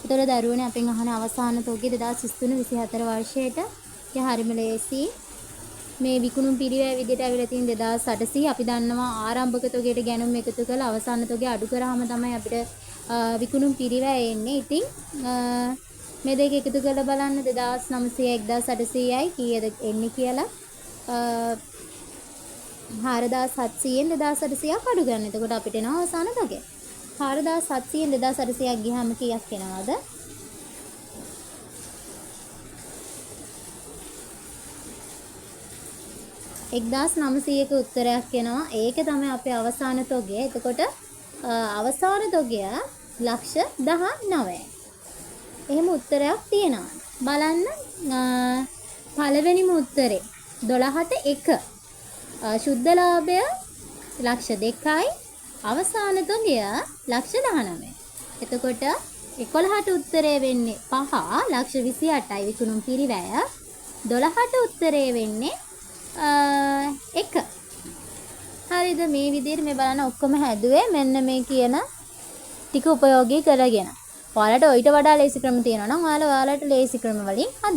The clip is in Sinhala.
ඒතර දරුවනේ අපෙන් අහන අවසාන තෝගේ 2023 24 වර්ෂයට හරිම ලේසි. මේ විකුණුම් පිරිවැය විදිහට ඇවිල්ලා තියෙන 2800 අපි දන්නවා ආරම්භක තෝගයට ගැනුම් එකතු කරලා අවසාන තෝගේ අඩු කරාම තමයි අපිට විකුණුම් පිරිවැය එන්නේ. ඉතින් මේ දෙක එකතු කරලා බලන්න 2900 1800යි කීයද එන්නේ කියලා 4700න් 2800ක් අඩු ගන්න. එතකොට අපිට එනවා අවසාන තෝගේ 4700න් 2800ක් ගියාම කීයක් එනවද? 1900ක උත්තරයක් එනවා. ඒක තමයි අපේ අවසාන තොගය. එතකොට අවසාන තොගය ලක්ෂ 19යි. එහෙම උත්තරයක් තියෙනවා. බලන්න පළවෙනිම උත්තරේ 12ට 1. ශුද්ධ ලාභය ලක්ෂ 2යි. අවසාන තොගය ලක්ෂ 19යි. එතකොට 11ට උත්තරේ වෙන්නේ 5 ලක්ෂ 28යි විකුණුම් පිරිවැය. 12ට උත්තරේ වෙන්නේ 1. හරිද? මේ විදිහට මේ බලන්න ඔක්කොම හැදුවේ මෙන්න මේ කියන ටික උපයෝගී කරගෙන. ඔයාලට ඊට වඩා ලේසි ක්‍රම තියෙනවා නම් ඔයාලට ලේසි ක්‍රම වලින් හදන්න.